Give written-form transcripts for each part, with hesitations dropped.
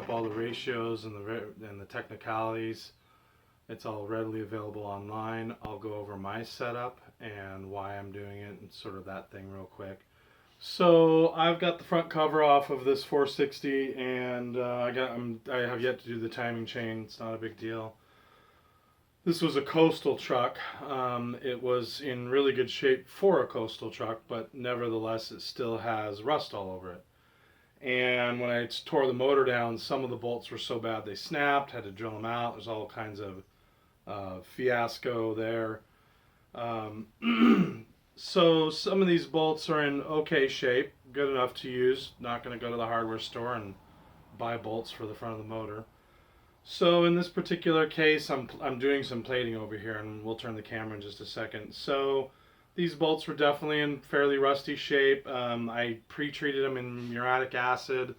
up all the ratios and the technicalities. It's all readily available online. I'll go over my setup and why I'm doing it and sort of that thing real quick. So I've got the front cover off of this 460, and I have yet to do the timing chain. It's not a big deal. This was a coastal truck. It was in really good shape for a coastal truck, but nevertheless it still has rust all over it. And when I tore the motor down, some of the bolts were so bad they snapped, had to drill them out. There's all kinds of fiasco there. So some of these bolts are in okay shape, good enough to use. Not going to go to the hardware store and buy bolts for the front of the motor. So in this particular case, I'm doing some plating over here, and we'll turn the camera in just a second. So these bolts were definitely in fairly rusty shape. I pre-treated them in muriatic acid.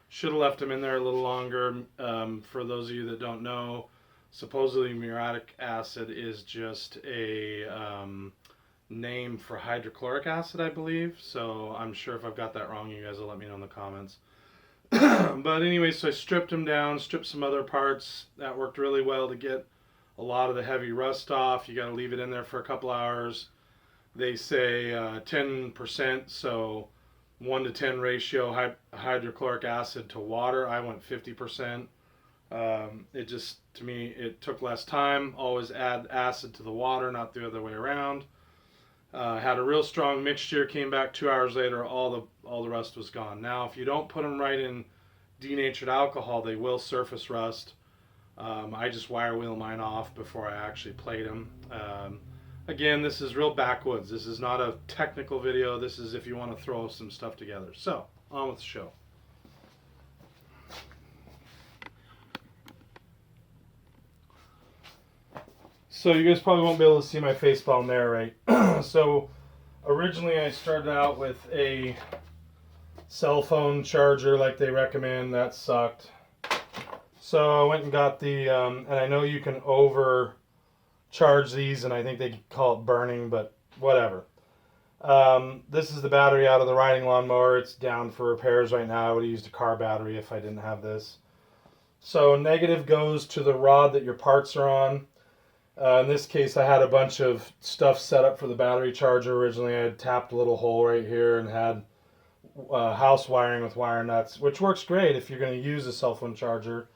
Should have left them in there a little longer. For those of you that don't know, supposedly muriatic acid is just a name for hydrochloric acid, I believe. So I'm sure if I've got that wrong, you guys will let me know in the comments. But anyway, so I stripped them down, stripped some other parts. That worked really well to get a lot of the heavy rust off. You got to leave it in there for a couple hours. They say 10%, so 1 to 10 ratio hydrochloric acid to water. I went 50%. It just, to me, it took less time. Always add acid to the water, not the other way around. Had a real strong mixture. Came back 2 hours later, all the rust was gone. Now, if you don't put them right in denatured alcohol, they will surface rust. I just wire wheel mine off before I actually plate them. Again, this is real backwoods. This is not a technical video. This is if you want to throw some stuff together. So, on with the show. So you guys probably won't be able to see my face while I narrate. So originally I started out with a cell phone charger like they recommend. That sucked. So I went and got the, and I know you can overcharge these, and I think they call it burning, but whatever. This is the battery out of the riding lawnmower. It's down for repairs right now. I would have used a car battery if I didn't have this. So negative goes to the rod that your parts are on. In this case, I had a bunch of stuff set up for the battery charger. Originally, I had tapped a little hole right here and had house wiring with wire nuts, which works great if you're going to use a cell phone charger.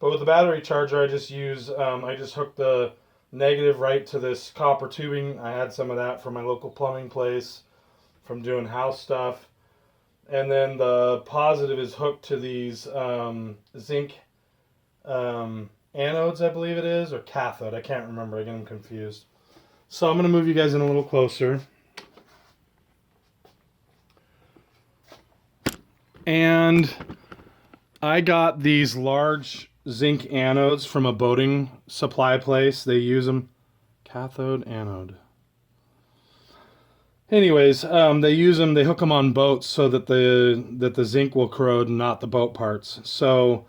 But with the battery charger, I just hooked the negative right to this copper tubing. I had some of that from my local plumbing place from doing house stuff. And then the positive is hooked to these zinc anodes, I believe it is, or cathode. I can't remember. I get them confused. So I'm going to move you guys in a little closer. And I got these large zinc anodes from a boating supply place. They use them. Cathode, anode. Anyways, they use them. They hook them on boats so that the zinc will corrode, not the boat parts. So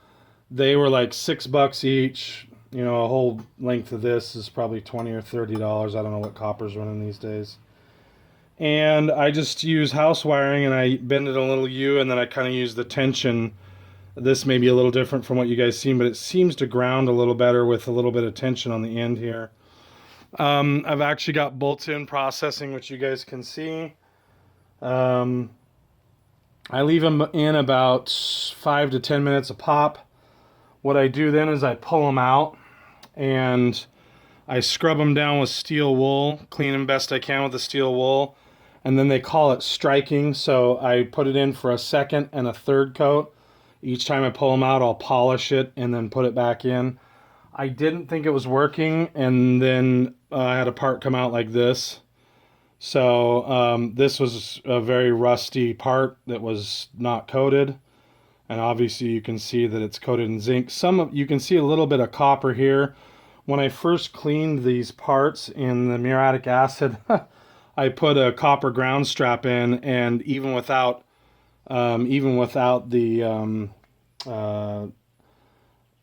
they were like $6 each. You know, a whole length of this is probably $20 or $30. I don't know what copper's running these days. And I just use house wiring, and I bend it a little U, and then I kind of use the tension. This may be a little different from what you guys seen, but it seems to ground a little better with a little bit of tension on the end here. I've actually got bolts in processing, which you guys can see. I leave them in about 5 to 10 minutes a pop. What I do then is I pull them out and I scrub them down with steel wool, clean them best I can with the steel wool, and then they call it striking, so I put it in for a second and a third coat. Each time I pull them out, I'll polish it and then put it back in. I didn't think it was working, and then I had a part come out like this. So this was a very rusty part that was not coated. And obviously you can see that it's coated in zinc. You can see a little bit of copper here. When I first cleaned these parts in the muriatic acid, I put a copper ground strap in, and even without the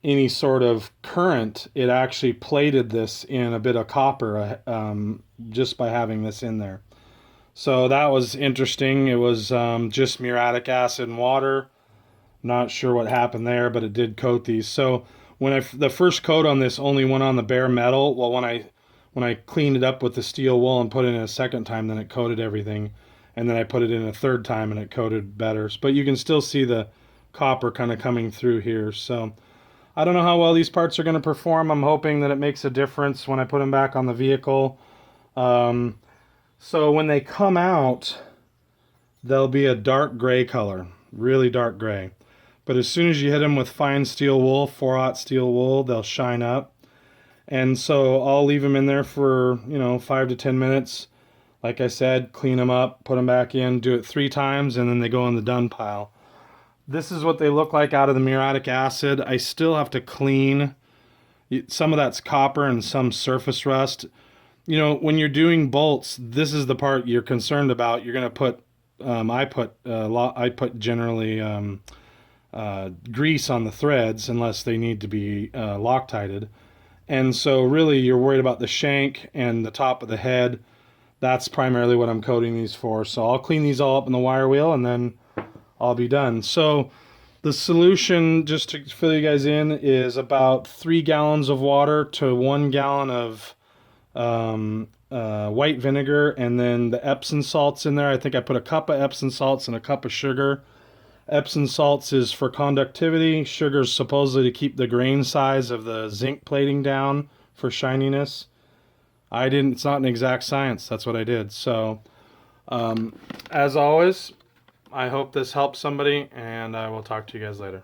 any sort of current, it actually plated this in a bit of copper just by having this in there. So that was interesting. It was just muriatic acid and water. Not sure what happened there, but it did coat these. So when the first coat on this only went on the bare metal, well, when I cleaned it up with the steel wool and put it in a second time, then it coated everything. And then I put it in a third time and it coated better. But you can still see the copper kind of coming through here. So I don't know how well these parts are going to perform. I'm hoping that it makes a difference when I put them back on the vehicle. So when they come out, they'll be a dark gray color, really dark gray. But as soon as you hit them with fine steel wool, 4/0 steel wool, they'll shine up. And so I'll leave them in there for, 5 to 10 minutes. Like I said, clean them up, put them back in, do it 3 times, and then they go in the done pile. This is what they look like out of the muriatic acid. I still have to clean. Some of that's copper and some surface rust. When you're doing bolts, this is the part you're concerned about. You're going to put, I put generally grease on the threads unless they need to be Loctited. And so really you're worried about the shank and the top of the head. That's primarily what I'm coating these for. So I'll clean these all up in the wire wheel and then I'll be done. So the solution, just to fill you guys in, is about 3 gallons of water to 1 gallon of white vinegar, and then the Epsom salts in there. I think I put a cup of Epsom salts and a cup of sugar. Epsom salts is for conductivity. Sugar is supposedly to keep the grain size of the zinc plating down for shininess. It's not an exact science. That's what I did. So, as always, I hope this helps somebody, and I will talk to you guys later.